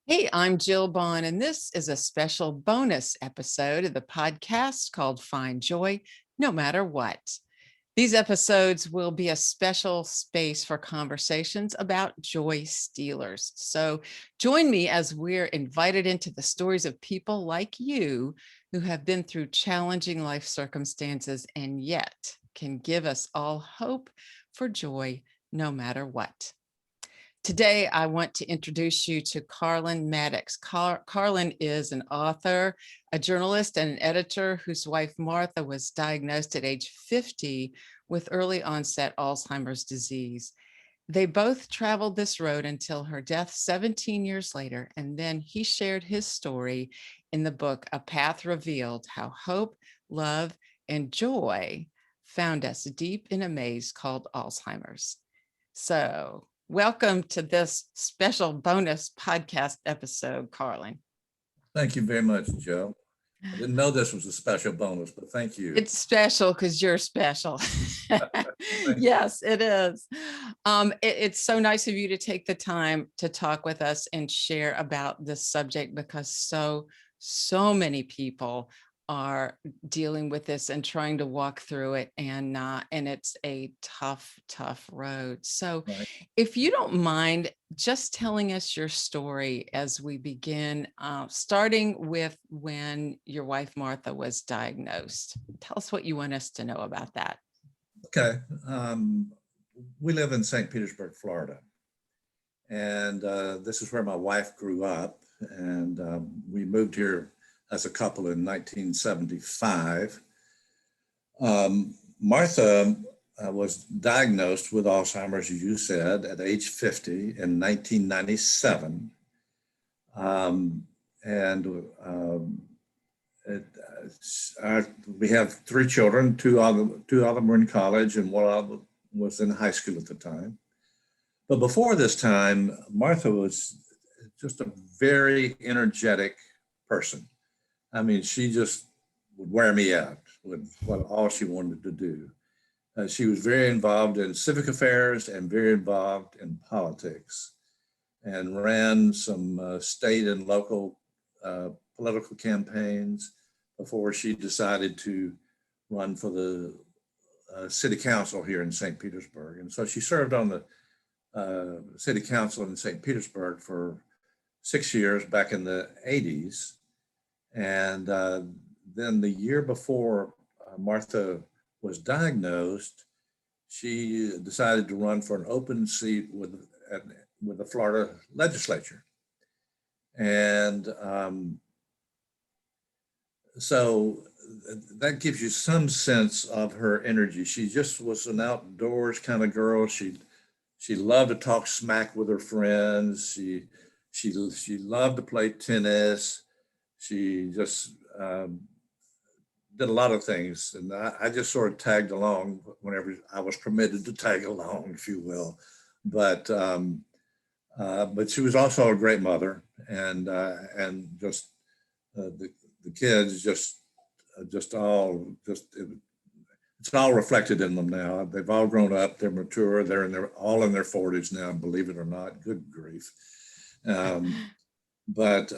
Hey, I'm Jill Bond, and this is a special bonus episode of the podcast called Find Joy No Matter What. These episodes will be a special space for conversations about joy stealers. So join me as we're invited into the stories of people like you who have been through challenging life circumstances and yet can give us all hope for joy no matter what. Today, I want to introduce you to Carlen Maddux. Carlen is an author, a journalist, and an editor whose wife, Martha, was diagnosed at age 50 with early onset Alzheimer's disease. They both traveled this road until her death 17 years later, and then he shared his story in the book, A Path Revealed, How Hope, Love, and Joy Found Us Deep in a Maze Called Alzheimer's. So welcome to this special bonus podcast episode, Carlen. Thank you very much, Joe. I didn't know this was a special bonus, but thank you. It's special because you're special. Yes, it is. It's so nice of you to take the time to talk with us and share about this subject because so many people are dealing with this and trying to walk through it, and it's a tough road. So Right. if you don't mind just telling us your story as we begin, starting with when your wife Martha was diagnosed. Tell us what you want us to know about that. Okay. We live in St. Petersburg, Florida. And this is where my wife grew up. And we moved here as a couple in 1975. Martha was diagnosed with Alzheimer's, as you said, at age 50 in 1997. We have three children, two of them were in college and one of them was in high school at the time. But before this time, Martha was just a very energetic person. I mean, she just would wear me out with all she wanted to do. She was very involved in civic affairs and very involved in politics, and ran some state and local political campaigns before she decided to run for the city council here in St. Petersburg. And so she served on the city council in St. Petersburg for 6 years back in the 80s. And then the year before Martha was diagnosed, she decided to run for an open seat with the Florida legislature. And so that gives you some sense of her energy. She just was an outdoors kind of girl. She loved to talk smack with her friends. She loved to play tennis. She just did a lot of things, and I just sort of tagged along whenever I was permitted to tag along, if you will. But she was also a great mother, and just the kids it's all reflected in them now. They've all grown up. They're mature. They're all in their 40s now. Believe it or not. Good grief. But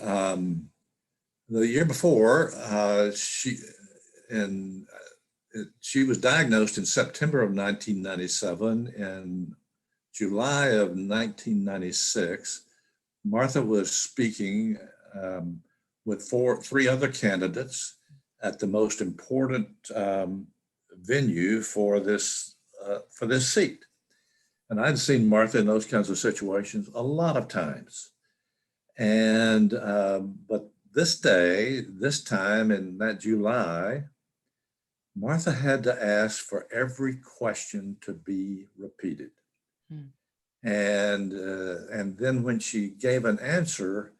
the year before, she was diagnosed in September of 1997. In July of 1996, Martha was speaking with three other candidates at the most important venue for this seat. And I'd seen Martha in those kinds of situations a lot of times. And but this time in that July, Martha had to ask for every question to be repeated. Hmm. And then when she gave an answer,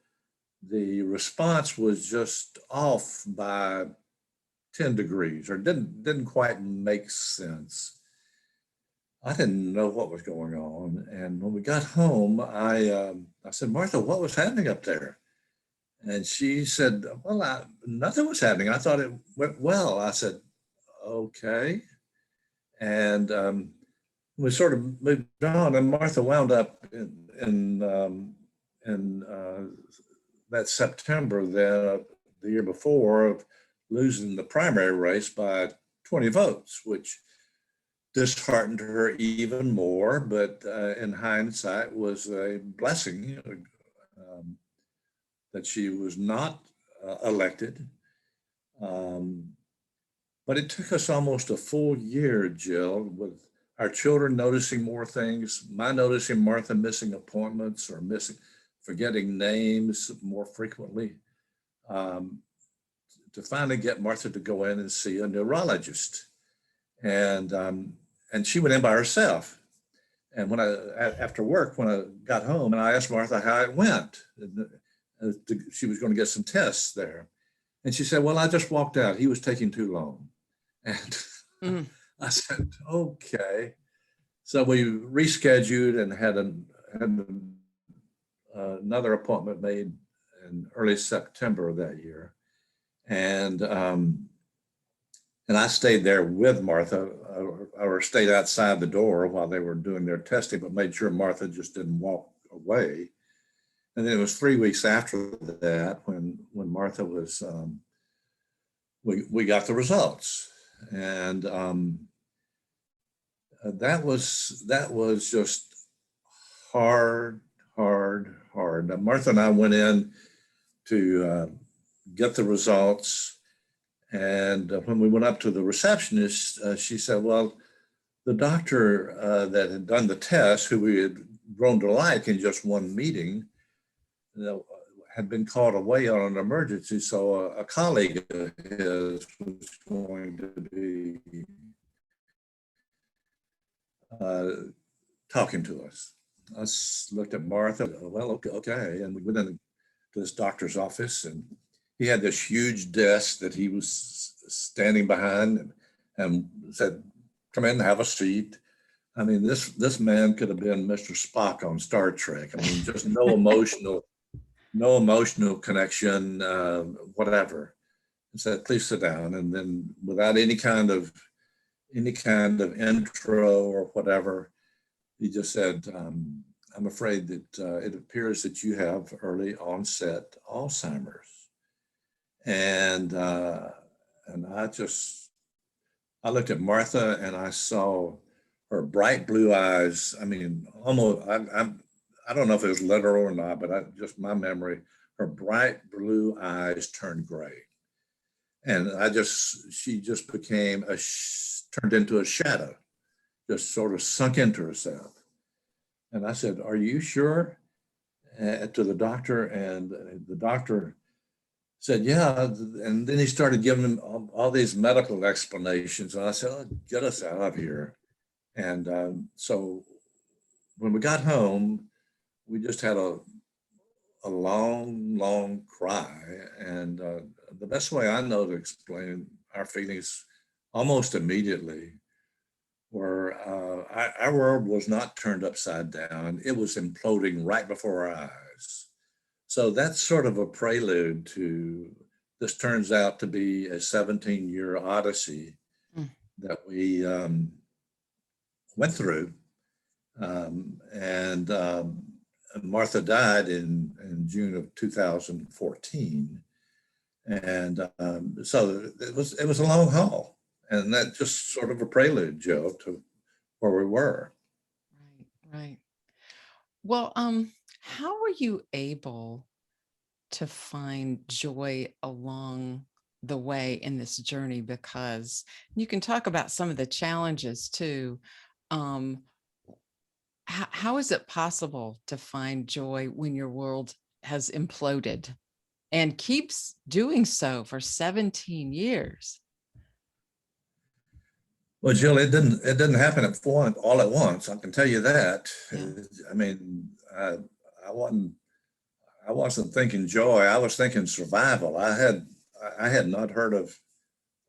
the response was just off by 10 degrees, or didn't quite make sense. I didn't know what was going on. And when we got home, I said, Martha, what was happening up there? And she said, well, nothing was happening. I thought it went well. I said, okay. And we sort of moved on, and Martha wound up in that September, then the year before, of losing the primary race by 20 votes, which disheartened her even more, but in hindsight was a blessing that she was not elected. But it took us almost a full year, Jill, with our children noticing more things, my noticing Martha missing appointments or forgetting names more frequently, to finally get Martha to go in and see a neurologist. And she went in by herself. And after work, when I got home, and I asked Martha how it went, she was going to get some tests there. And she said, well, I just walked out. He was taking too long. And I said, okay. So we rescheduled and had another appointment made in early September of that year. And I stayed there with Martha, or stayed outside the door while they were doing their testing, but made sure Martha just didn't walk away. And then it was 3 weeks after that when Martha was, we got the results. And that was just hard. Now, Martha and I went in to get the results. And when we went up to the receptionist, she said, well, the doctor that had done the test, who we had grown to like in just one meeting, had been called away on an emergency. So a colleague of his was going to be talking to us. I looked at Martha, well, okay. And we went into this doctor's office, and he had this huge desk that he was standing behind, and said, come in, have a seat. I mean, this man could have been Mr. Spock on Star Trek. I mean, just no emotional connection, whatever. And said, please sit down. And then without any kind of intro or whatever, he just said, I'm afraid that it appears that you have early onset Alzheimer's. And I looked at Martha, and I saw her bright blue eyes. I mean, almost, I don't know if it was literal or not, but just my memory, her bright blue eyes turned gray. And she just became turned into a shadow, just sort of sunk into herself. And I said, are you sure? To the doctor, and the doctor said, yeah. And then he started giving him all these medical explanations. And I said, oh, get us out of here. And so when we got home, we just had a long cry. And the best way I know to explain our feelings almost immediately were our world was not turned upside down. It was imploding right before our eyes. So that's sort of a prelude to, this turns out to be a 17-year odyssey that we went through. And Martha died in June of 2014. And so it was a long haul. And that just sort of a prelude, Joe, to where we were. Right. Well, how were you able to find joy along the way in this journey? Because you can talk about some of the challenges too. How is it possible to find joy when your world has imploded and keeps doing so for 17 years? Well, Jill, it didn't happen all at once. I can tell you that. Yeah. I mean, I wasn't thinking joy. I was thinking survival. I had not heard of,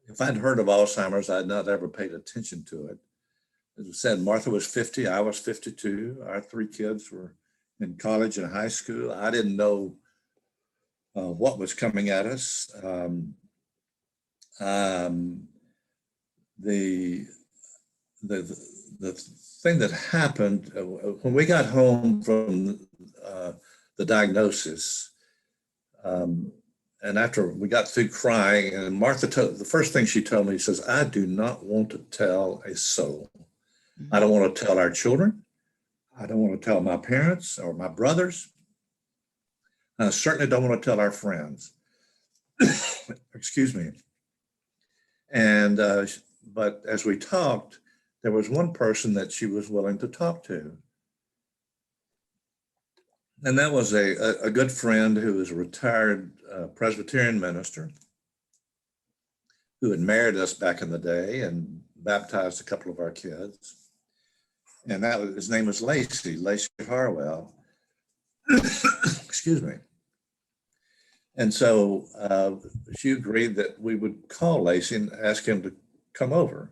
if I'd heard of Alzheimer's, I'd not ever paid attention to it. As I said, Martha was 50. I was 52. Our 3 kids were in college and high school. I didn't know what was coming at us. The thing that happened when we got home from the diagnosis, And after we got through crying, and Martha, the first thing she told me, says, I do not want to tell a soul. I don't want to tell our children. I don't want to tell my parents or my brothers. I certainly don't want to tell our friends. Excuse me. And, but as we talked, there was one person that she was willing to talk to. And that was a good friend who was a retired Presbyterian minister who had married us back in the day and baptized a couple of our kids. And his name was Lacey Harwell. Excuse me. And so she agreed that we would call Lacey and ask him to come over.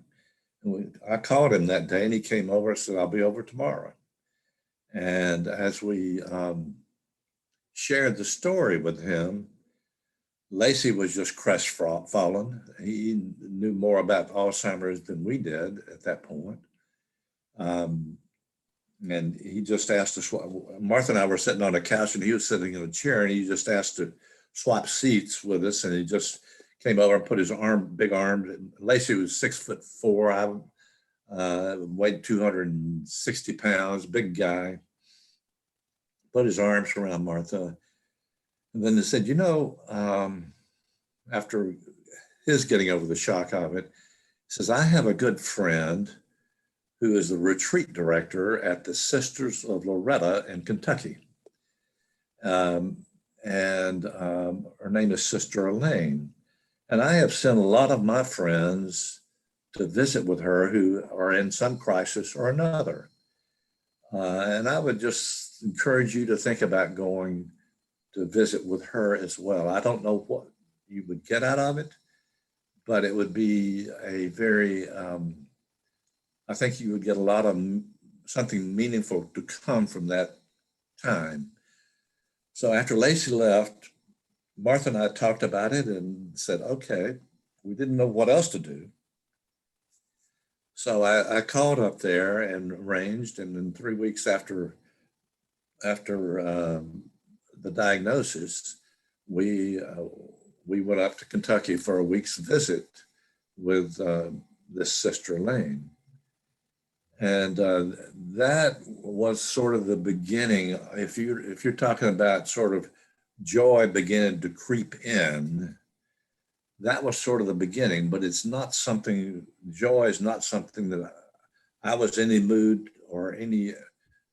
And I called him that day and he came over and said, I'll be over tomorrow. And as we shared the story with him, Lacey was just crestfallen. He knew more about Alzheimer's than we did at that point. And he just asked us, Martha and I were sitting on a couch and he was sitting in a chair and he just asked to swap seats with us. And he just came over and put his big arm. Lacey was 6'4". I weighed 260 pounds, big guy. Put his arms around Martha. And then they said, after his getting over the shock of it, he says, I have a good friend who is the retreat director at the Sisters of Loretta in Kentucky. Her name is Sister Elaine. And I have sent a lot of my friends to visit with her who are in some crisis or another. And I would just encourage you to think about going to visit with her as well. I don't know what you would get out of it, but it would be a very, I think you would get a lot of something meaningful to come from that time. So after Lacey left, Martha and I talked about it and said, okay, we didn't know what else to do. So I called up there and arranged, and then 3 weeks after the diagnosis, we went up to Kentucky for a week's visit with this Sister Elaine. And that was sort of the beginning. If you're talking about sort of joy beginning to creep in, that was sort of the beginning, but it's not something, joy is not something that I was in any mood or any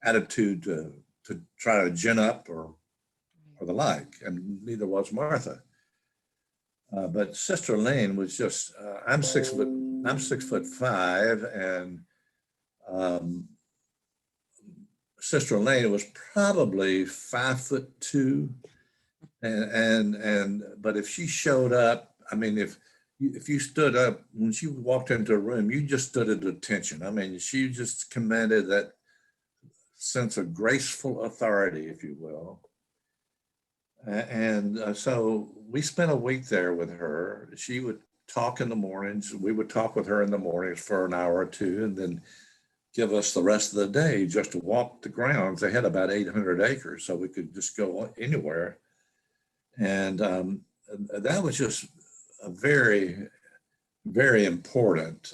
attitude to try to gin up or the like, and neither was Martha. But Sister Elaine was just, I'm 6'5", and Sister Elaine was probably 5'2", and but if she showed up, I mean, if you stood up when she walked into a room, you just stood at attention. I mean, she just commanded that sense of graceful authority, if you will. And so we spent a week there with her. She would talk in the mornings. We would talk with her in the mornings for an hour or two, and then give us the rest of the day just to walk the grounds. They had about 800 acres, so we could just go anywhere. And that was just a very, very important.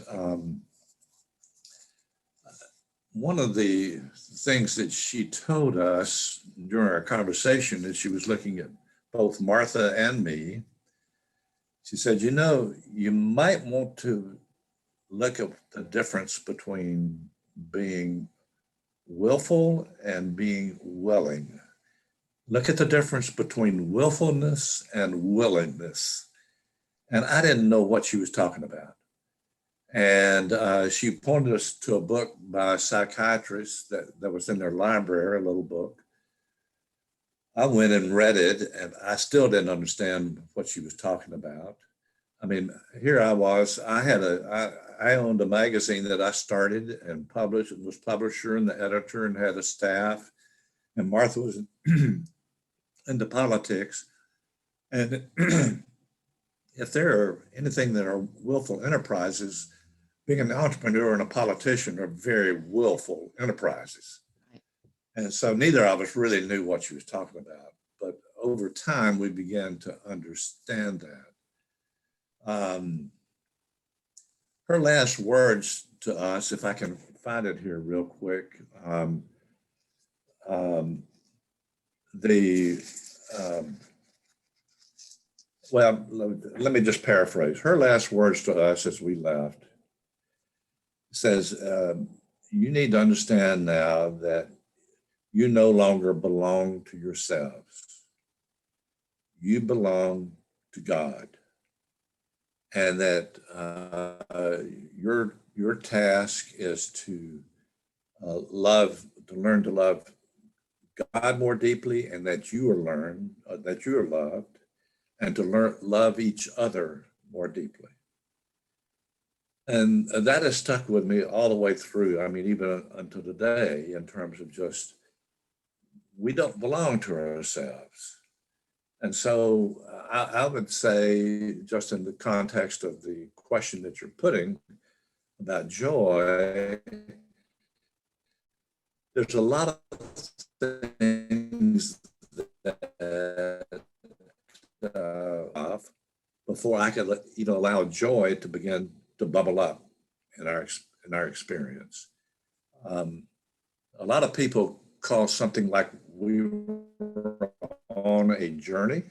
One of the things that she told us during our conversation is she was looking at both Martha and me. She said, you might want to look at the difference between being willful and being willing. Look at the difference between willfulness and willingness. And I didn't know what she was talking about. And she pointed us to a book by a psychiatrist that was in their library, a little book. I went and read it, and I still didn't understand what she was talking about. I mean, here I was, I owned a magazine that I started and published, and was publisher and the editor and had a staff. And Martha was into politics. And if there are anything that are willful enterprises, being an entrepreneur and a politician are very willful enterprises. And so neither of us really knew what she was talking about. But over time, we began to understand that. Her last words to us, if I can find it here real quick, the well, let me just paraphrase. Her last words to us as we left says, you need to understand now that you no longer belong to yourselves. You belong to God. And that your task is to learn to love God more deeply, and that you are loved, and to love each other more deeply. And that has stuck with me all the way through. I mean, even until today, in terms of just, we don't belong to ourselves. And so I would say, just in the context of the question that you're putting about joy, there's a lot of things that before I could allow joy to begin to bubble up in our experience. A lot of people call something like we were on a journey.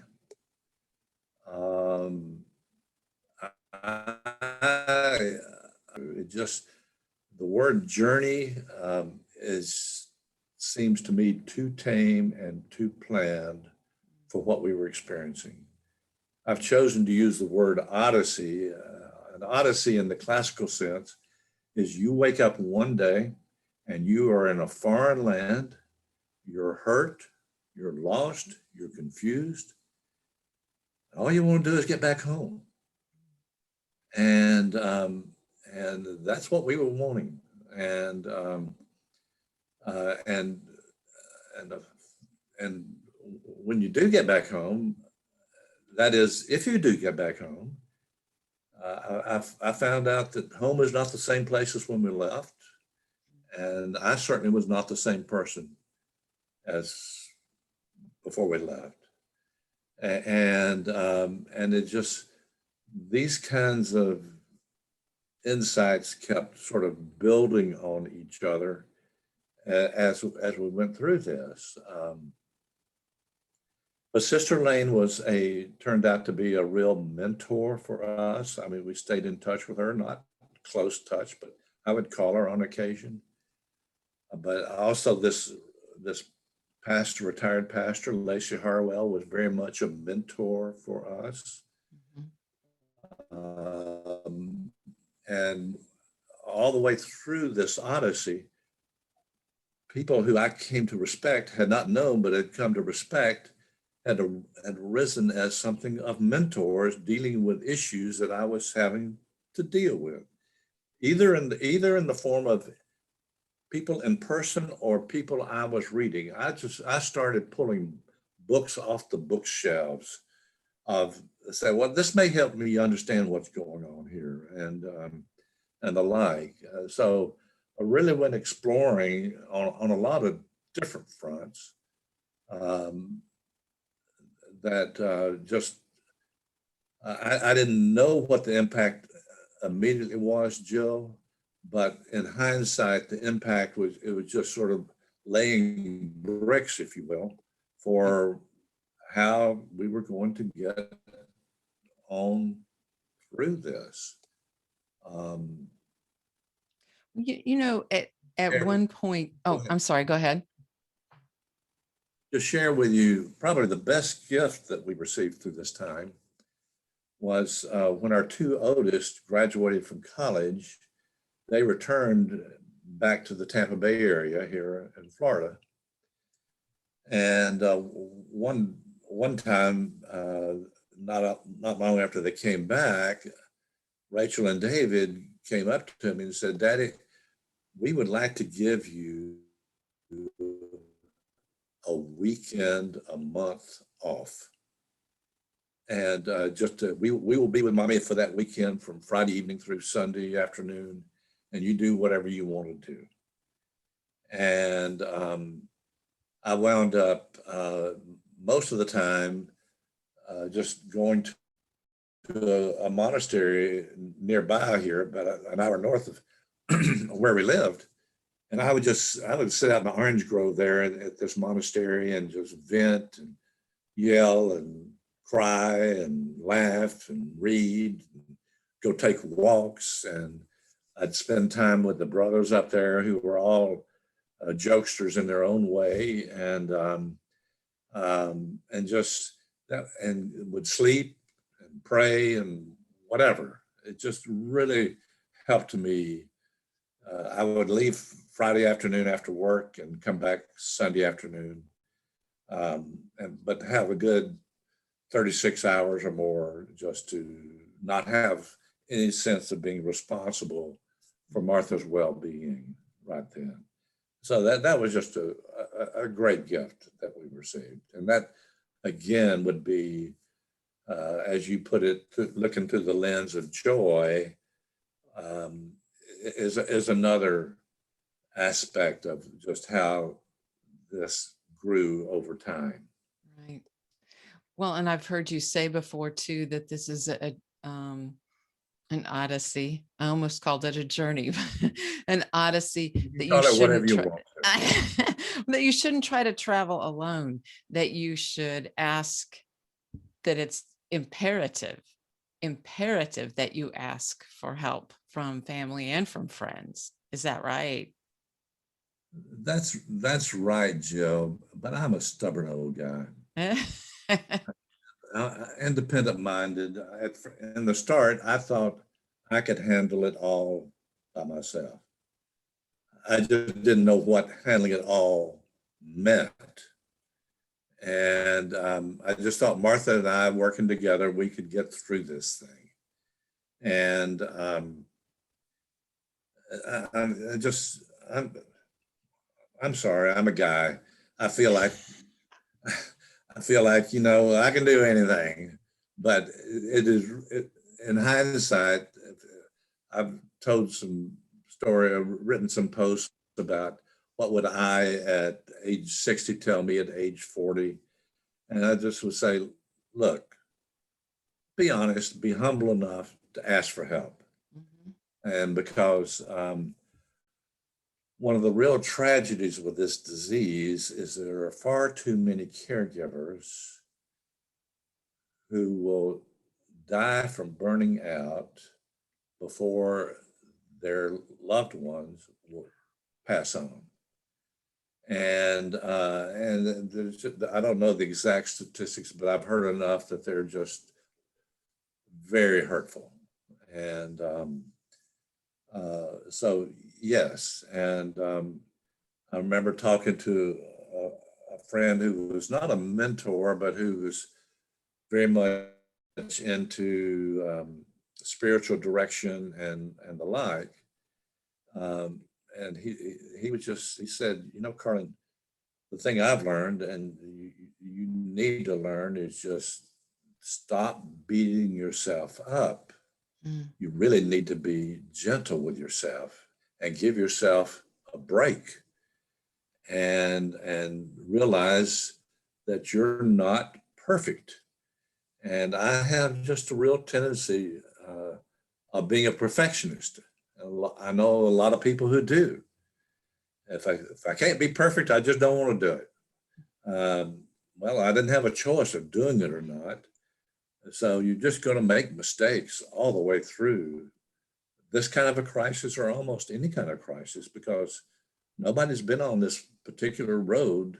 The word journey seems to me too tame and too planned for what we were experiencing. I've chosen to use the word odyssey. An odyssey in the classical sense is you wake up one day and you are in a foreign land, you're hurt, you're lost, you're confused. All you want to do is get back home. And that's what we were wanting. And when you do get back home, that is, if you do get back home, I found out that home is not the same place as when we left. And I certainly was not the same person as before we left. And it just, these kinds of insights kept sort of building on each other as we went through this. But Sister Lane turned out to be a real mentor for us. I mean, we stayed in touch with her, not close touch, but I would call her on occasion. But also this retired pastor, Lacey Harwell, was very much a mentor for us. And all the way through this odyssey, people who I came to respect, had not known, but had come to respect, had risen as something of mentors dealing with issues that I was having to deal with, either in the form of people in person or people I was reading. I started pulling books off the bookshelves of say, well, this may help me understand what's going on here, and the like. So I really went exploring on a lot of different fronts. I didn't know what the impact immediately was, Jill, but in hindsight, the impact was just sort of laying bricks, if you will, for how we were going to get on through this. At one point, I'm sorry, go ahead. To share with you, probably the best gift that we received through this time was when our two oldest graduated from college. They returned back to the Tampa Bay area here in Florida. And one time, not long after they came back, Rachel and David came up to me and said, "Daddy, we would like to give you a weekend, a month off. And we will be with mommy for that weekend from Friday evening through Sunday afternoon, and you do whatever you want to do." And I wound up most of the time just going to a monastery nearby here, about an hour north of where we lived. And I would sit out in the orange grove there at this monastery and just vent and yell and cry and laugh and read, and go take walks. And I'd spend time with the brothers up there who were all jokesters in their own way, and just and would sleep and pray and whatever. It just really helped me. I would leave Friday afternoon after work and come back Sunday afternoon, but have a good 36 hours or more just to not have any sense of being responsible for Martha's well-being right then. So that was just a great gift that we received. And that, again, would be, as you put it, looking through the lens of joy, is another aspect of just how this grew over time. Right. Well, and I've heard you say before too that this is an odyssey. I almost called it a journey, an odyssey You that call you it whatever shouldn't you try, want that you shouldn't try to travel alone, that you should ask, that it's imperative that you ask for help from family and from friends. Is that right? That's right, Joe. But I'm a stubborn old guy, independent minded. In the start, I thought I could handle it all by myself. I just didn't know what handling it all meant. And I just thought Martha and I working together, we could get through this thing. And I just, I'm sorry, I'm a guy. I feel like, I can do anything, but in hindsight, I've told some story, I've written some posts about what would I at age 60 tell me at age 40. And I just would say, look, be honest, be humble enough to ask for help. Mm-hmm. And because one of the real tragedies with this disease is there are far too many caregivers who will die from burning out before their loved ones will pass on. And there's, I don't know the exact statistics, but I've heard enough that they're just very hurtful. And so yes, and I remember talking to a friend who was not a mentor, but who was very much into spiritual direction and the like. And he said, Carlen, the thing I've learned, and you need to learn, is just stop beating yourself up. Mm. You really need to be gentle with yourself and give yourself a break and realize that you're not perfect. And I have just a real tendency of being a perfectionist. I know a lot of people who do. If I can't be perfect, I just don't want to do it. Well, I didn't have a choice of doing it or not. So you're just going to make mistakes all the way through this kind of a crisis, or almost any kind of crisis, because nobody's been on this particular road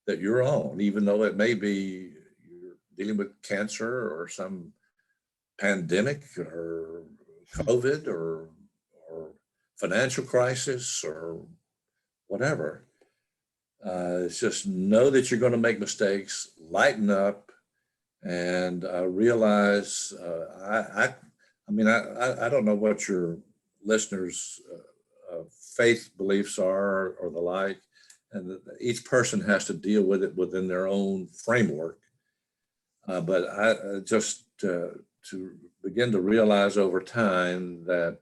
that you're on, even though it may be you're dealing with cancer or some pandemic or COVID or financial crisis or whatever. It's just know that you're going to make mistakes, lighten up, and realize. I don't know what your listeners' faith beliefs are or the like, and each person has to deal with it within their own framework. But I just to begin to realize over time that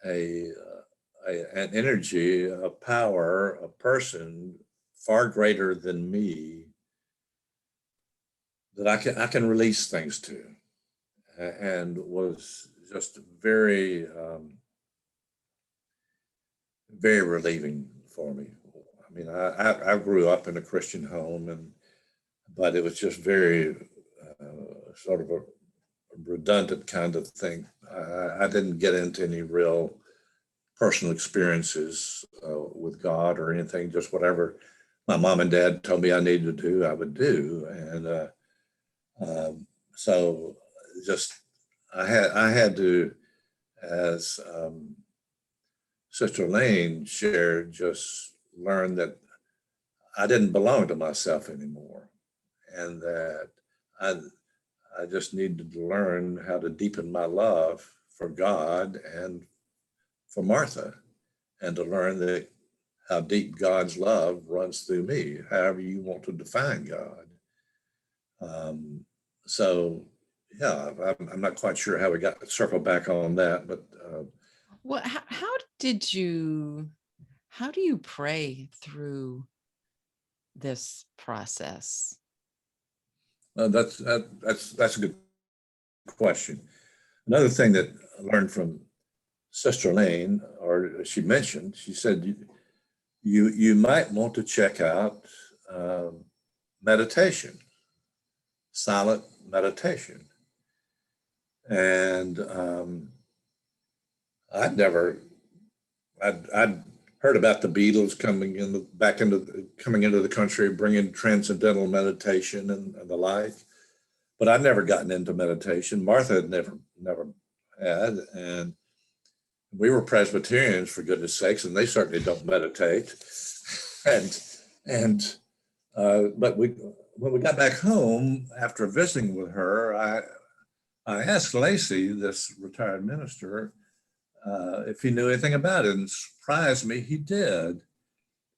an energy, a power, a person far greater than me that I can release things to, and was just very very relieving for me. I mean, I grew up in a Christian home, but it was just very sort of a redundant kind of thing. I didn't get into any real personal experiences with God or anything. Just whatever my mom and dad told me I needed to do, I would do, and so just I had to, as Sister Lane shared, just learn that I didn't belong to myself anymore, and that I I just needed to learn how to deepen my love for God and for Martha, and to learn that how deep God's love runs through me, however you want to define God. Um, so, yeah, I'm not quite sure how we got circle back on that, but Well, how do you pray through this process? that's a good question. Another thing that I learned from Sister Lane, or she mentioned, she said you might want to check out meditation, silent meditation, and I'd never I'd heard about the Beatles coming into the country, bringing transcendental meditation and the like, but I'd never gotten into meditation. Martha had never had, and we were Presbyterians, for goodness sakes, and they certainly don't meditate. And but when we got back home after visiting with her, I asked Lacey, this retired minister, if he knew anything about it, and surprised me, he did.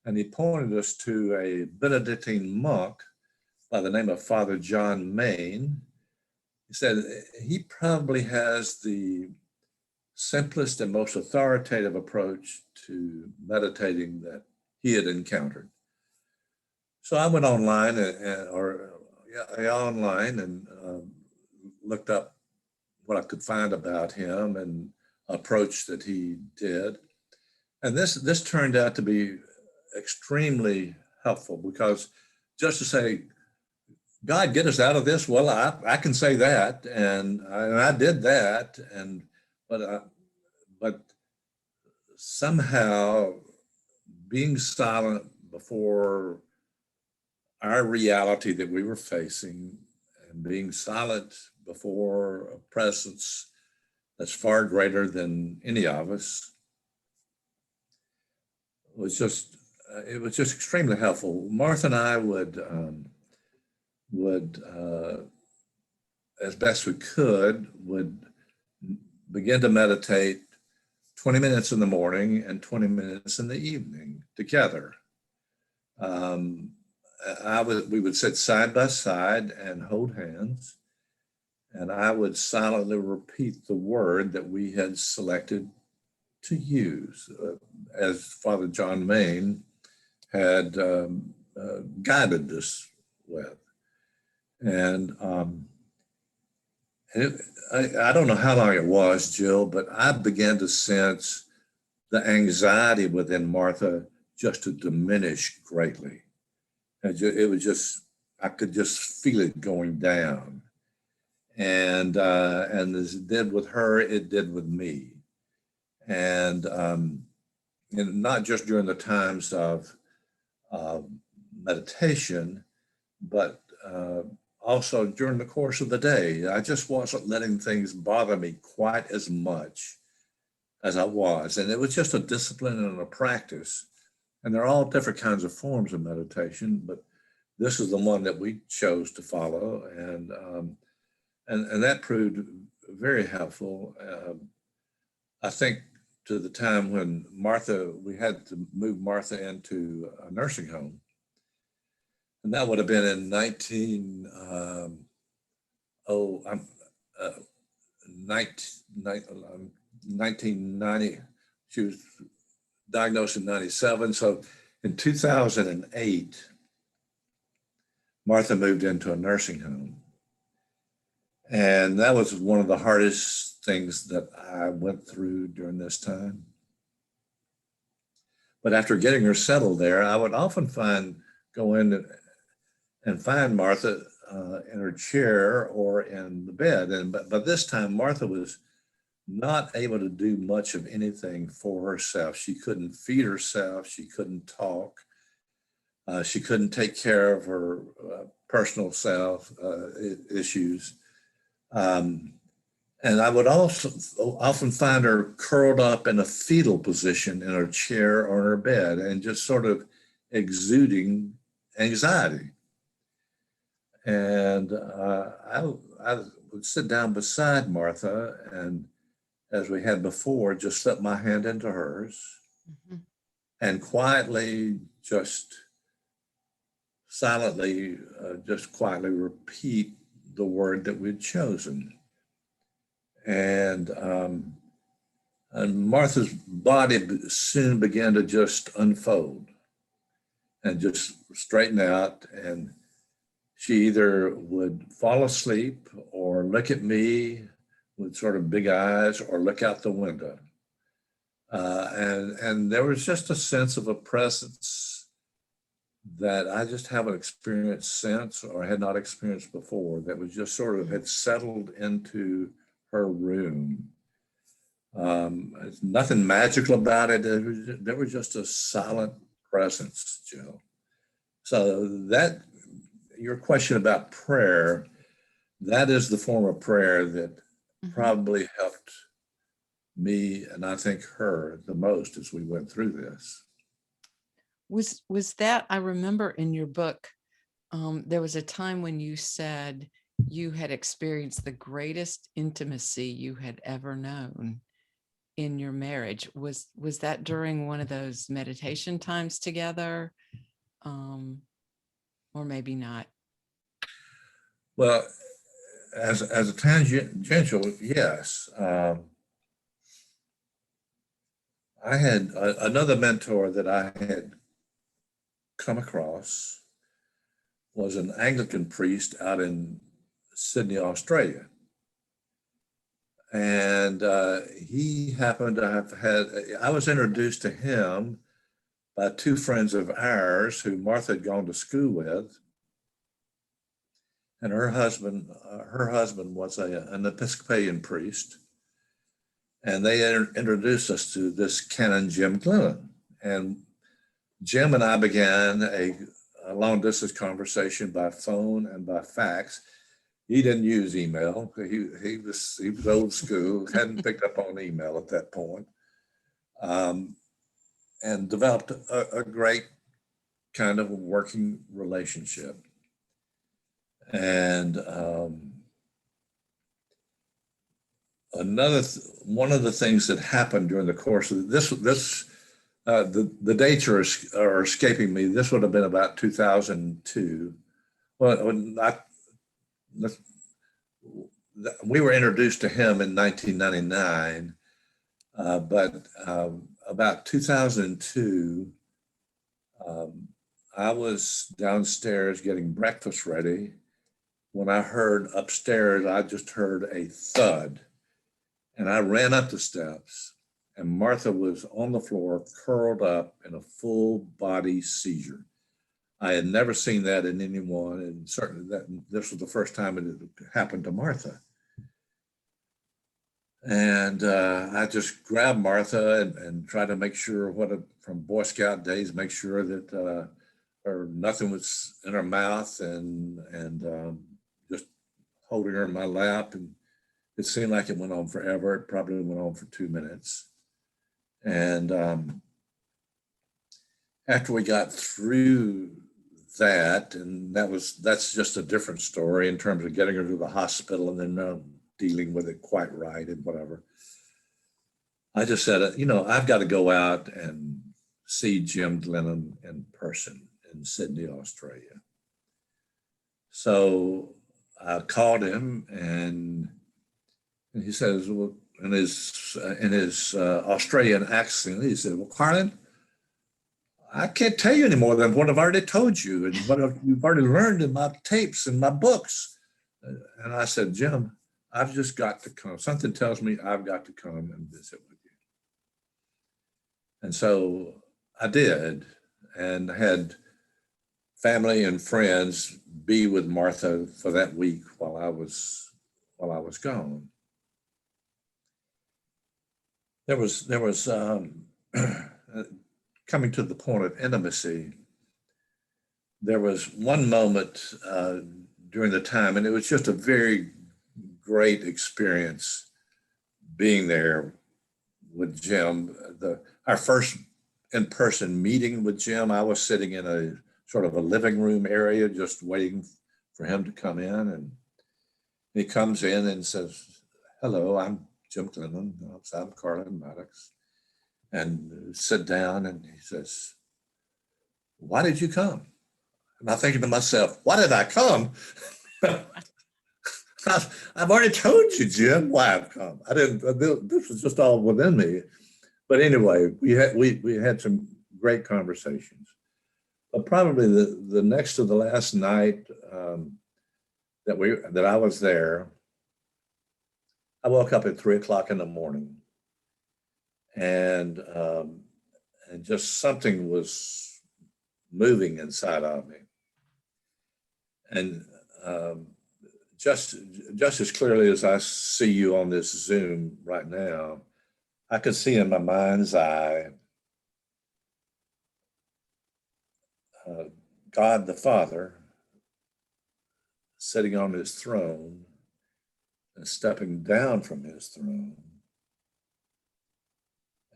And he pointed us to a Benedictine monk by the name of Father John Main. He said he probably has the simplest and most authoritative approach to meditating that he had encountered. So I went online online and looked up what I could find about him and approach that he did. And this turned out to be extremely helpful, because just to say, God, get us out of this. Well, I can say that, and I did that, but somehow being silent before our reality that we were facing, and being silent before a presence that's far greater than any of us, was just it was just extremely helpful. Martha and I would as best we would begin to meditate 20 minutes in the morning and 20 minutes in the evening together. We would sit side by side and hold hands, and I would silently repeat the word that we had selected to use, as Father John Main had guided us with. And I don't know how long it was, Jill, but I began to sense the anxiety within Martha just to diminish greatly. It was just, I could just feel it going down. And as it did with her, it did with me. And not just during the times of meditation, but also during the course of the day. I just wasn't letting things bother me quite as much as I was. And it was just a discipline and a practice. And they're all different kinds of forms of meditation, but this is the one that we chose to follow. And that proved very helpful. I think to the time when we had to move Martha into a nursing home. And that would have been in 1990. She was diagnosed in 97. So in 2008, Martha moved into a nursing home. And that was one of the hardest things that I went through during this time. But after getting her settled there, I would often go in and find Martha in her chair or in the bed. And but this time, Martha was not able to do much of anything for herself. She couldn't feed herself. She couldn't talk. She couldn't take care of her personal self issues. And I would also often find her curled up in a fetal position in her chair or in her bed and just sort of exuding anxiety. And I would sit down beside Martha and, as we had before, just slip my hand into hers mm-hmm. and quietly, silently repeat the word that we'd chosen. And Martha's body soon began to just unfold and just straighten out. And she either would fall asleep or look at me with sort of big eyes or look out the window. And there was just a sense of a presence that I just haven't experienced since or had not experienced before, that was just sort of had settled into her room. There's nothing magical about it. There was just a silent presence, Joe. So that, your question about prayer, that is the form of prayer that mm-hmm. probably helped me and I think her the most as we went through this. Was that, I remember in your book, there was a time when you said you had experienced the greatest intimacy you had ever known in your marriage. Was that during one of those meditation times together? Or maybe not? Well, as a tangential, yes. I had another mentor that I had come across was an Anglican priest out in Sydney, Australia. And he happened to have I was introduced to him by two friends of ours who Martha had gone to school with. And her husband was an Episcopalian priest. And they introduced us to this Canon Jim Glennon. And Jim and I began a long distance conversation by phone and by fax. He didn't use email. He was old school, hadn't picked up on email at that point, and developed a great kind of working relationship. And one of the things that happened during the course of this, the dates are escaping me. This would have been about 2002. Well, we were introduced to him in 1999, but about 2002, I was downstairs getting breakfast ready when I heard upstairs, I just heard a thud. And I ran up the steps, and Martha was on the floor, curled up in a full body seizure. I had never seen that in anyone, and certainly this was the first time it had happened to Martha. And I just grabbed Martha and tried to make sure, from Boy Scout days, make sure that nothing was in her mouth, and just holding her in my lap. And it seemed like it went on forever. It probably went on for 2 minutes. And after we got through that, and that's just a different story in terms of getting her to the hospital and then dealing with it quite right and whatever. I just said, I've got to go out and see Jim Glennon in person in Sydney, Australia. So I called him, and he says, well, in his Australian accent, he said, well, Carlen, I can't tell you any more than what I've already told you and what you've already learned in my tapes and my books. And I said, Jim, I've just got to come. Something tells me I've got to come and visit with you. And so I did, and had family and friends be with Martha for that week while I was gone. There was coming to the point of intimacy. There was one moment during the time, and it was just a very great experience being there with Jim. Our first in-person meeting with Jim, I was sitting in a sort of a living room area, just waiting for him to come in. And he comes in and says, "Hello, I'm Jim Clinton. I'm Carlen Maddux." And sit down, and he says, "Why did you come?" And I'm thinking to myself, why did I come? I've already told you, Jim, why I've come. I didn't. This was just all within me. But anyway, we had some great conversations. But probably the next to the last night that I was there, I woke up at 3 o'clock in the morning, and just something was moving inside of me, and just as clearly as I see you on this Zoom right now, I could see in my mind's eye God the Father sitting on his throne and stepping down from his throne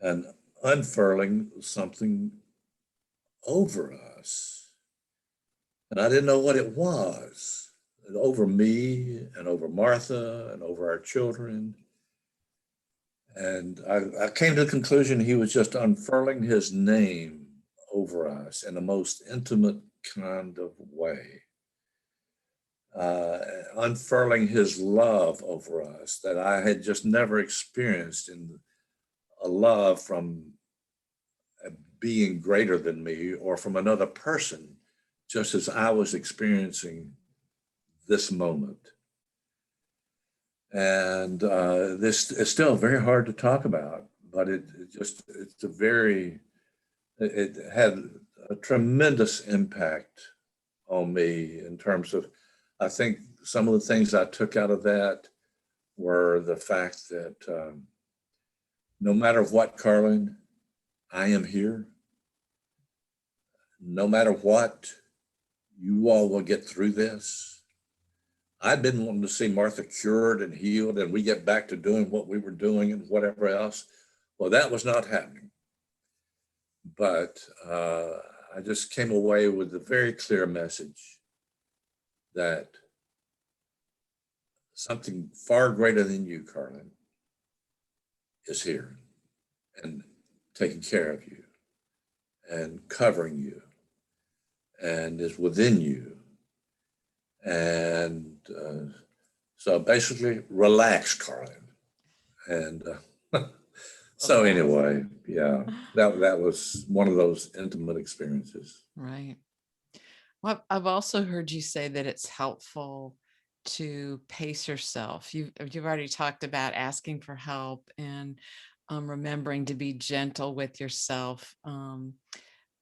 and unfurling something over us. And I didn't know what it was. Over me and over Martha and over our children. And I came to the conclusion he was just unfurling his name over us in the most intimate kind of way. Unfurling his love over us that I had just never experienced, in a love from a being greater than me or from another person, just as I was experiencing this moment. And this is still very hard to talk about, but it had a tremendous impact on me in terms of, I think some of the things I took out of that were the fact that no matter what, Carlen, I am here. No matter what, you all will get through this. I'd been wanting to see Martha cured and healed, and we get back to doing what we were doing and whatever else. Well, that was not happening. But I just came away with a very clear message that something far greater than you, Carlen, is here and taking care of you and covering you and is within you. And so basically, relax, Carlen. And so anyway, yeah, that was one of those intimate experiences. Right. Well, I've also heard you say that it's helpful to pace yourself. You've already talked about asking for help and remembering to be gentle with yourself. And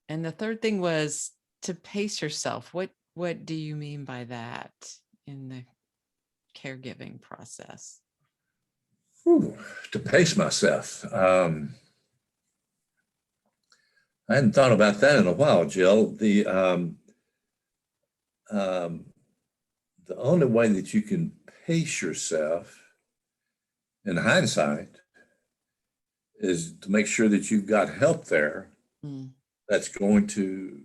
the third thing was to pace yourself. What do you mean by that in the caregiving process? To pace myself. I hadn't thought about that in a while, Jill. The only way that you can pace yourself, in hindsight, is to make sure that you've got help there that's going to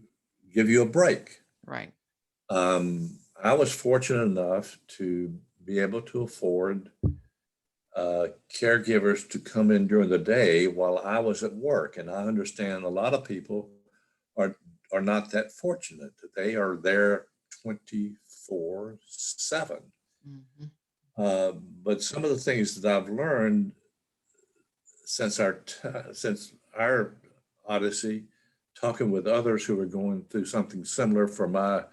give you a break. Right. I was fortunate enough to be able to afford caregivers to come in during the day while I was at work. And I understand a lot of people are not that fortunate. They are there 24/7. But some of the things that I've learned since our odyssey, talking with others who are going through something similar, for my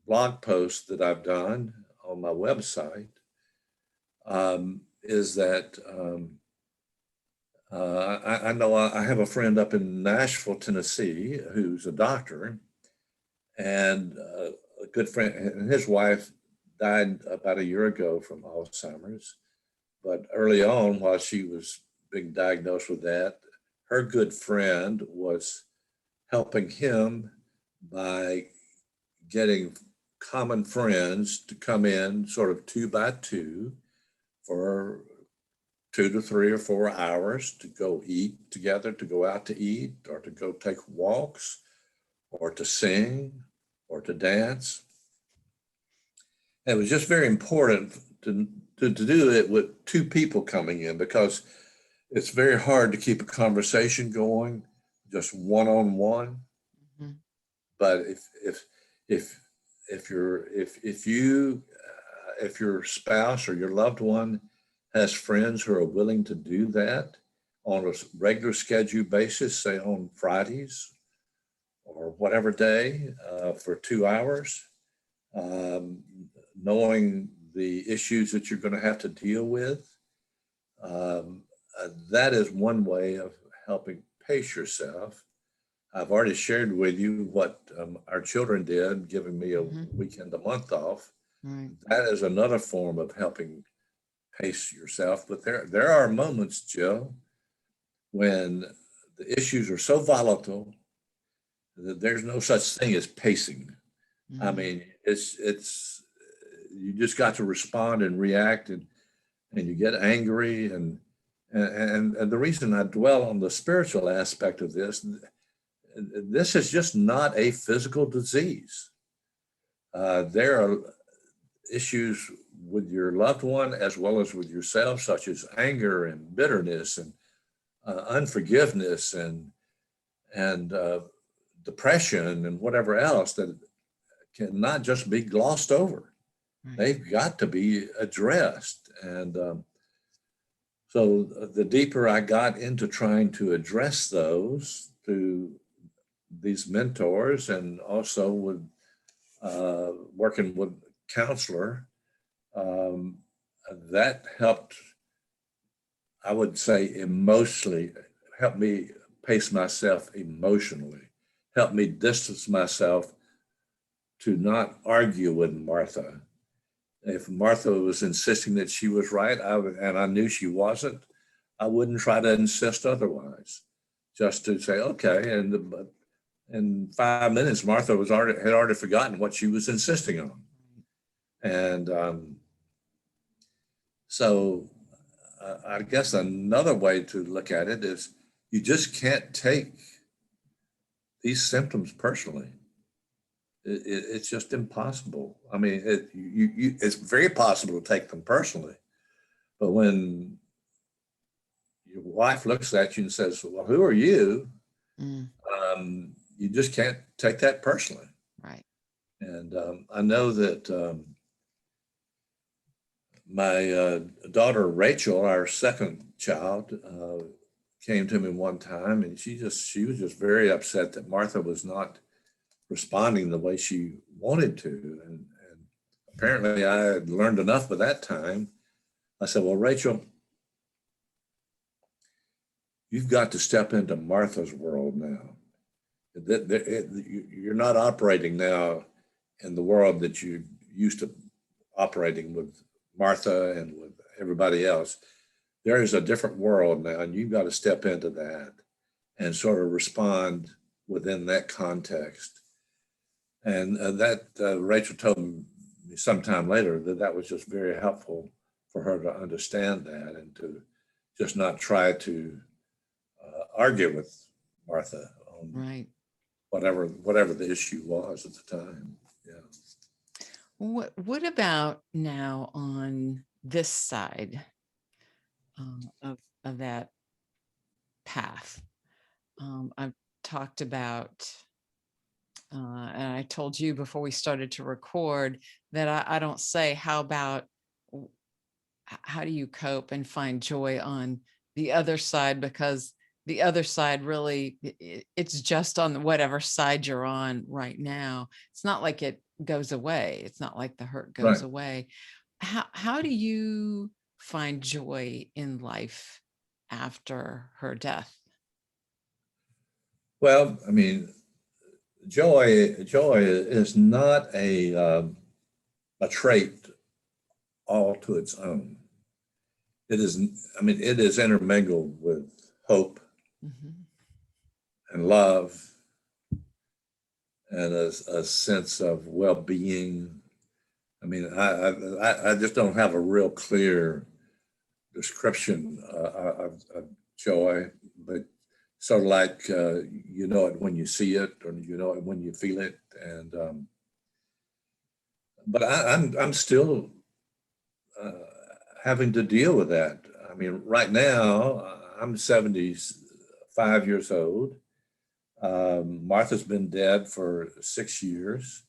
blog post that I've done on my website, is that I know I have a friend up in Nashville, Tennessee, who's a doctor, and a good friend, and his wife died about a year ago from Alzheimer's. But early on, while she was being diagnosed with that, her good friend was helping him by getting common friends to come in sort of 2 by 2 for 2 to 3 or 4 hours to go eat together, to go out to eat, or to go take walks, or to sing, or to dance. And it was just very important to do it with 2 people coming in, because it's very hard to keep a conversation going just one-on-one. Mhm. But if your spouse or your loved one has friends who are willing to do that on a regular schedule basis, say on Fridays or whatever day, for 2 hours, um, knowing the issues that you're going to have to deal with, that is one way of helping pace yourself. I've already shared with you what our children did, giving me a weekend a month off. Right. That is another form of helping pace yourself. But there are moments, Jill, when the issues are so volatile that there's no such thing as pacing. I mean, it's you just got to respond and react, and you get angry, and the reason I dwell on the spiritual aspect of this is just not a physical disease. There are issues with your loved one as well as with yourself, such as anger and bitterness and unforgiveness and depression and whatever else that cannot just be glossed over. Right. They've got to be addressed. And so the deeper I got into trying to address those through these mentors, and also with working with counselor, that helped, I would say, emotionally, helped me pace myself emotionally, helped me distance myself to not argue with Martha. If Martha was insisting that she was right, and I knew she wasn't, I wouldn't try to insist otherwise. Just to say, okay, and in 5 minutes, Martha had already forgotten what she was insisting on. And so I guess another way to look at it is you just can't take these symptoms personally. It's just impossible. I mean, it's very possible to take them personally, but when your wife looks at you and says, well, who are you? You just can't take that personally. Right. And I know that my daughter, Rachel, our second child, came to me one time, and she was just very upset that Martha was not responding the way she wanted to. And apparently I had learned enough by that time. I said, well, Rachel, you've got to step into Martha's world now. You're not operating now in the world that you used to operating with Martha and with everybody else. There is a different world now, and you've got to step into that and sort of respond within that context. And Rachel told me sometime later that was just very helpful for her to understand that, and to just not try to argue with Martha on Right. whatever the issue was at the time. Yeah. What about now on this side of that path? I've talked about, and I told you before we started to record that I don't say how do you cope and find joy on the other side, because the other side really, it's just on whatever side you're on right now. It's not like it goes away. It's not like the hurt goes Right. away. How do you find joy in life after her death? Well, I mean, joy is not a trait all to its own. It is, I mean, it is intermingled with hope Mm-hmm. and love and a sense of well-being. I mean, I just don't have a real clear description of joy, but sort of like you know it when you see it, or you know it when you feel it, and but I'm still uh, having to deal with that. I mean, right now I'm 75 years old. Martha's been dead for 6 years.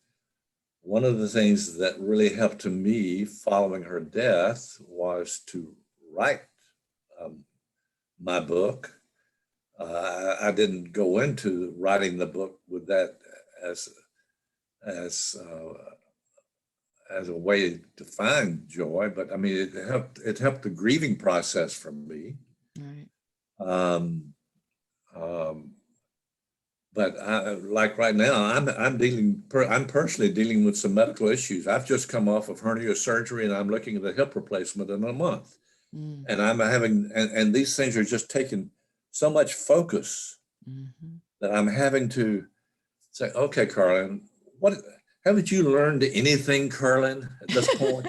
One of the things that really helped to me following her death was to write um, my book. I didn't go into writing the book with that as as uh, as a way to find joy, but I mean it helped the grieving process for me. Right. Um, um, but like right now, I'm personally dealing with some medical issues. I've just come off of hernia surgery, and I'm looking at a hip replacement in a month. Mm. And I'm having, and these things are just taking so much focus Mm-hmm. that I'm having to say, okay, Carlen, what haven't you learned anything, Carlen, at this point?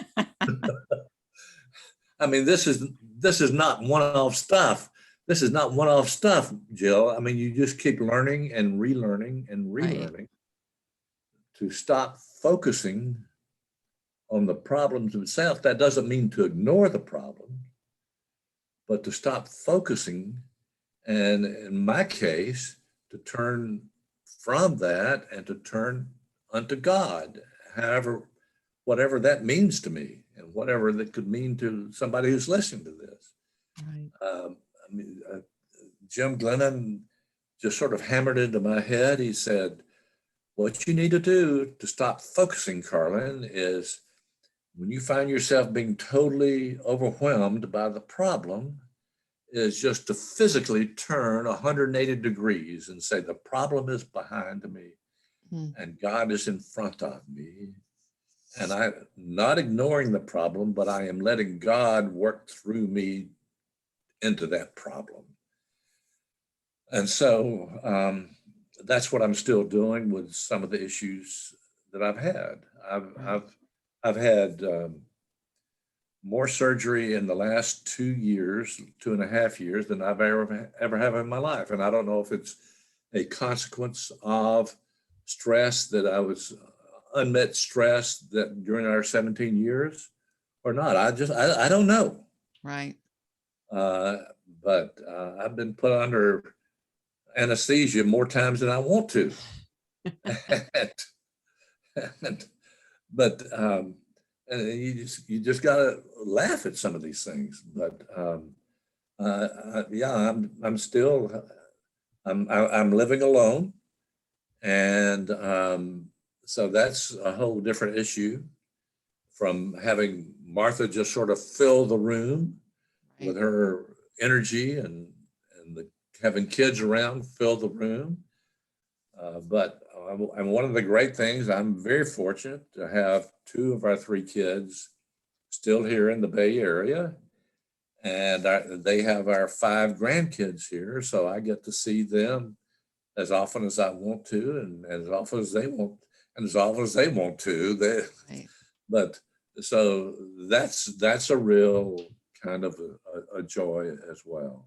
I mean, this is not one-off stuff. This is not one-off stuff, Jill. I mean, you just keep learning and relearning and Right. relearning to stop focusing on the problems themselves. That doesn't mean to ignore the problem, but to stop focusing, and in my case, to turn from that and to turn unto God, however, whatever that means to me, and whatever that could mean to somebody who's listening to this. Right. I mean, Jim Glennon just sort of hammered into my head. He said, what you need to do to stop focusing, Carlin, is when you find yourself being totally overwhelmed by the problem, is just to physically turn 180 degrees and say, the problem is behind me Mm. and God is in front of me. And I'm not ignoring the problem, but I am letting God work through me into that problem. And so that's what I'm still doing with some of the issues that I've had. I've, Right. I've, I've had more surgery in the last 2 years, 2.5 years, than I've ever have in my life. And I don't know if it's a consequence of stress that I was unmet stress that during our 17 years or not. I don't know. Right. Uh, but I've been put under anesthesia more times than I want to. and, and, but and you just gotta laugh at some of these things. But yeah, I'm still I'm living alone, and so that's a whole different issue from having Martha just sort of fill the room with Right. her energy, and having kids around fill the room. But and one of the great things, I'm very fortunate to have two of our three kids still here in the Bay Area, and they have our five grandkids here, so I get to see them as often as I want to, and as often as they want, and as often as they want to. Right. But so that's a real kind of a joy as well.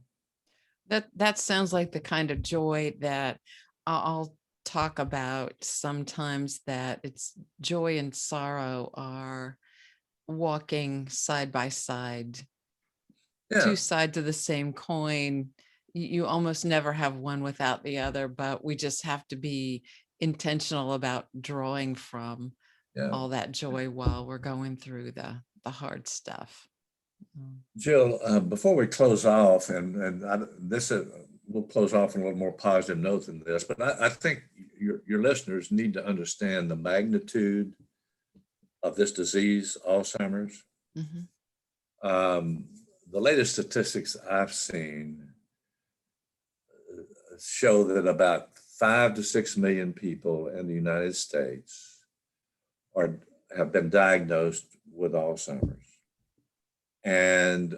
That sounds like the kind of joy that I'll talk about sometimes, that it's joy and sorrow are walking side by side, Yeah, two sides of the same coin. You almost never have one without the other, but we just have to be intentional about drawing from yeah. all that joy while we're going through the hard stuff. Mm. Jill, before we close off, and this we'll close off on a little more positive note than this, but I think your listeners need to understand the magnitude of this disease, Alzheimer's. Mhm. The latest statistics I've seen show that about 5 to 6 million people in the United States have been diagnosed with Alzheimer's, and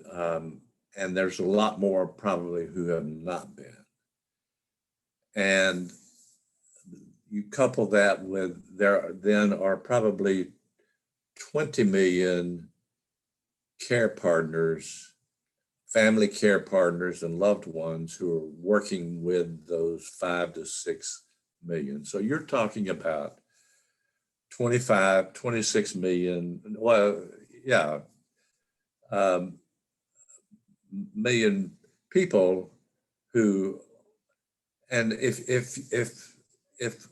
there's a lot more probably who have not been. And you couple that with there then are probably 20 million care partners, family care partners and loved ones who are working with those 5 to 6 million. So you're talking about 25, 26 million, well, yeah, million people who, and if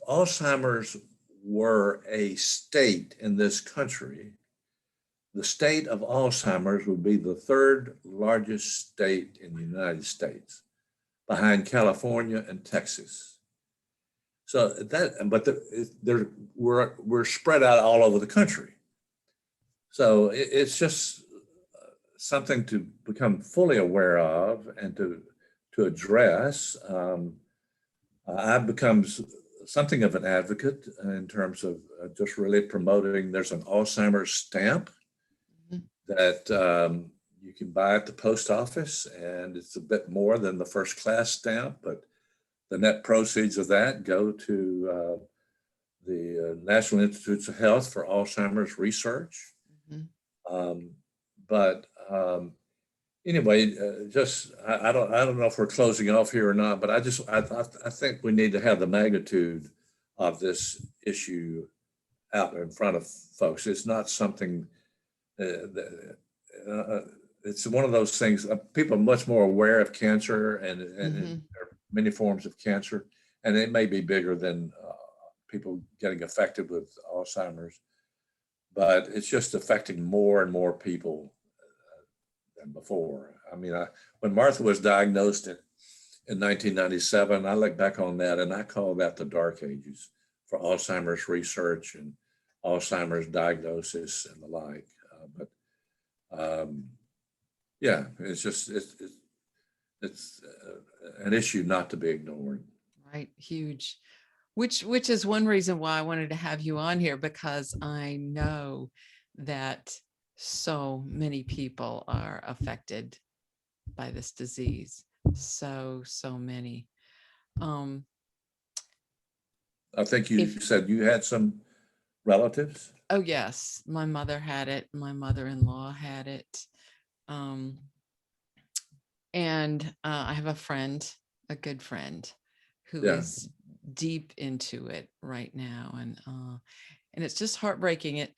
Alzheimer's were a state in this country, the state of Alzheimer's would be the third largest state in the United States, behind California and Texas. So we're spread out all over the country. So it's just something to become fully aware of and to address. I've become something of an advocate in terms of just really promoting. There's an Alzheimer's stamp that you can buy at the post office, and it's a bit more than the first class stamp, but the net proceeds of that go to the National Institutes of Health for Alzheimer's research. Anyway, I don't know if we're closing off here or not, but I think we need to have the magnitude of this issue out in front of folks. It's not something it's one of those things. People are much more aware of cancer and there are many forms of cancer, and it may be bigger than people getting affected with Alzheimer's, but it's just affecting more and more people than before. I mean, when Martha was diagnosed in 1997, I look back on that and I call that the dark ages for Alzheimer's research and Alzheimer's diagnosis and the like. Yeah, it's an issue not to be ignored. Right, huge. Which is one reason why I wanted to have you on here, because I know that so many people are affected by this disease. So many. I think you said you had some relatives. Oh yes, my mother had it. My mother-in-law had it. And I have a friend, a good friend, who is deep into it right now, and it's just heartbreaking.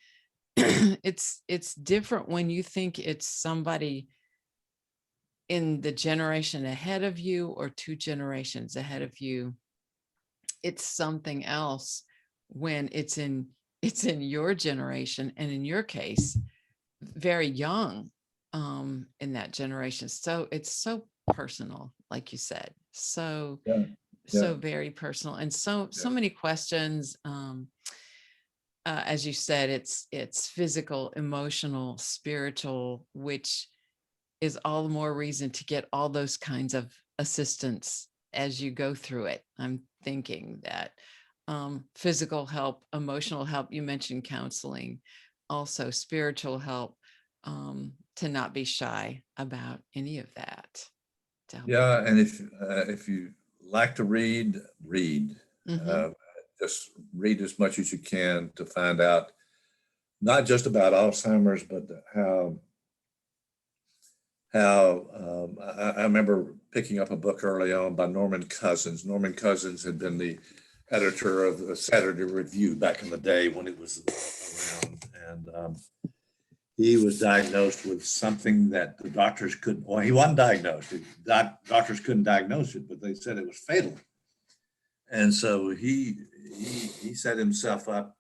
It's different when you think it's somebody in the generation ahead of you or 2 generations ahead of you. It's something else when it's in your generation, and in your case, very young in that generation. So it's so personal, like you said, so very personal, and so many questions. As you said, it's physical, emotional, spiritual, which is all the more reason to get all those kinds of assistance as you go through it. I'm thinking that physical help, emotional help, you mentioned counseling, also spiritual help, to not be shy about any of that. Yeah, and if you like to read, just read as much as you can to find out not just about Alzheimer's, but how I remember picking up a book early on by Norman Cousins. Norman Cousins had been the editor of the Saturday Review back in the day when it was around, and he was diagnosed with something that the doctors couldn't. Well, he wasn't diagnosed. Doctors couldn't diagnose it, but they said it was fatal. And so he set himself up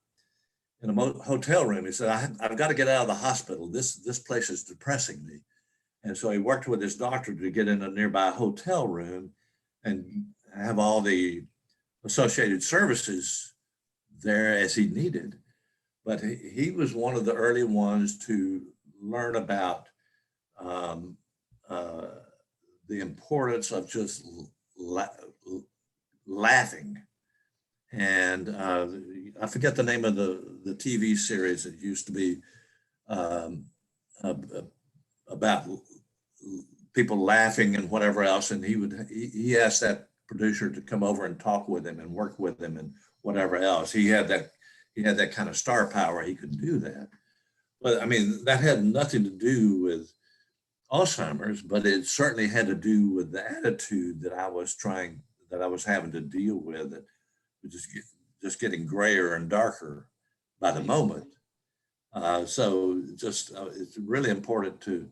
in a hotel room. He said, I've got to get out of the hospital. This place is depressing me. And so he worked with his doctor to get in a nearby hotel room and have all the associated services there as he needed. But he was one of the early ones to learn about um, uh, the importance of just laughing. And I forget the name of the TV series. It used to be um, uh, about people laughing and whatever else. And he asked that producer to come over and talk with him and work with him and whatever else. He had that kind of star power. He could do that. But I mean, that had nothing to do with Alzheimer's, but it certainly had to do with the attitude that I was having to deal with. That was just getting grayer and darker by the moment. So it's really important to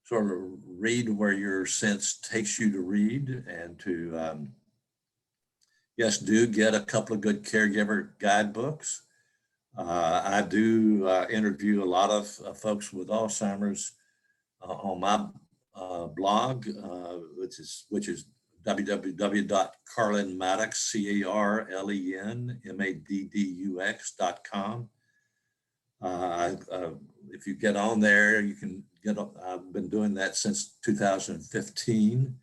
sort of read where your sense takes you to read, and to yes, do get a couple of good caregiver guidebooks. I do interview a lot of folks with Alzheimer's on my blog, which is www.carlenmaddux, CarlenMaddux.com. If you get on there, you can get. I've been doing that since 2015,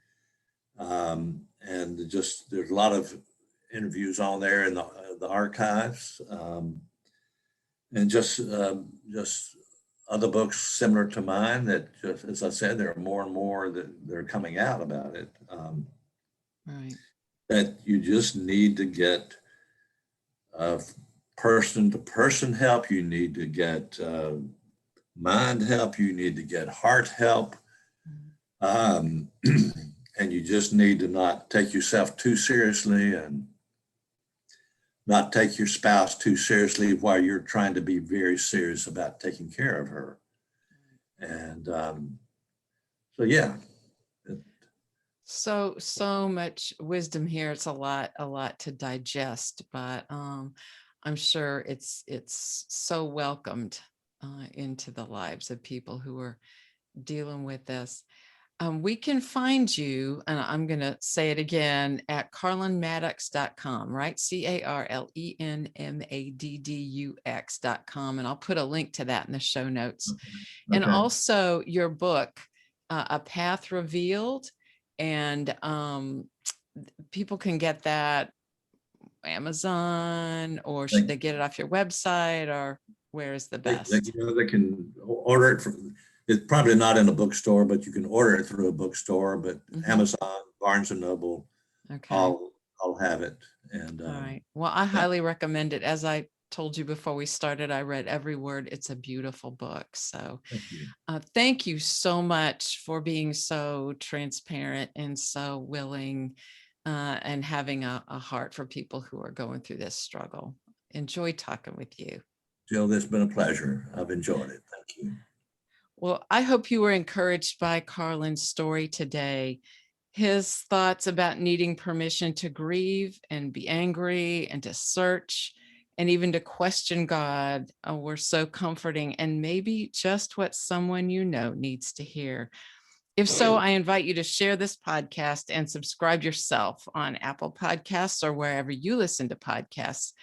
and just there's a lot of interviews on there in the archives, and just other books similar to mine that, just as I said, there are more and more that are coming out about it. Right. That you just need to get person-to-person help. You need to get mind help. You need to get heart help. And you just need to not take yourself too seriously, and not take your spouse too seriously while you're trying to be very serious about taking care of her. And so, yeah. So much wisdom here. It's a lot to digest, but I'm sure it's so welcomed into the lives of people who are dealing with this. We can find you, and I'm going to say it again, at carlenmaddux.com, right? CarlenMaddux.com. And I'll put a link to that in the show notes. Okay. And also your book, A Path Revealed. And people can get that Amazon, or should they get it off your website, or where is the best? They can order it from. It's probably not in a bookstore, but you can order it through a bookstore. But Amazon, Barnes and Noble, okay, I'll have it. And all right. Well, I highly recommend it. As I told you before we started, I read every word. It's a beautiful book. So thank you so much for being so transparent and so willing, and having a heart for people who are going through this struggle. Enjoy talking with you. Jill, it's been a pleasure. I've enjoyed it. Thank you. Well, I hope you were encouraged by Carlen's story today. His thoughts about needing permission to grieve and be angry and to search and even to question God were so comforting, and maybe just what someone you know needs to hear. If so, I invite you to share this podcast and subscribe yourself on Apple Podcasts or wherever you listen to podcasts.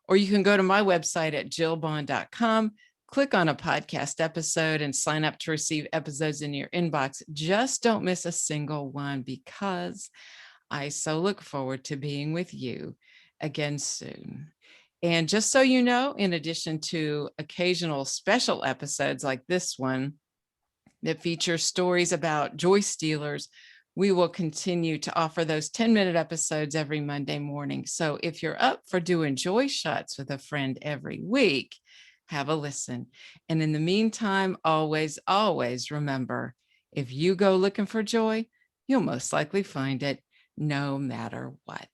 Or you can go to my website at jillbond.com, click on a podcast episode, and sign up to receive episodes in your inbox. Just don't miss a single one, because I so look forward to being with you again soon. And just so you know, in addition to occasional special episodes like this one that feature stories about joy stealers, we will continue to offer those 10-minute episodes every Monday morning. So if you're up for doing joy shots with a friend every week, have a listen. And in the meantime, always remember, if you go looking for joy, you'll most likely find it no matter what.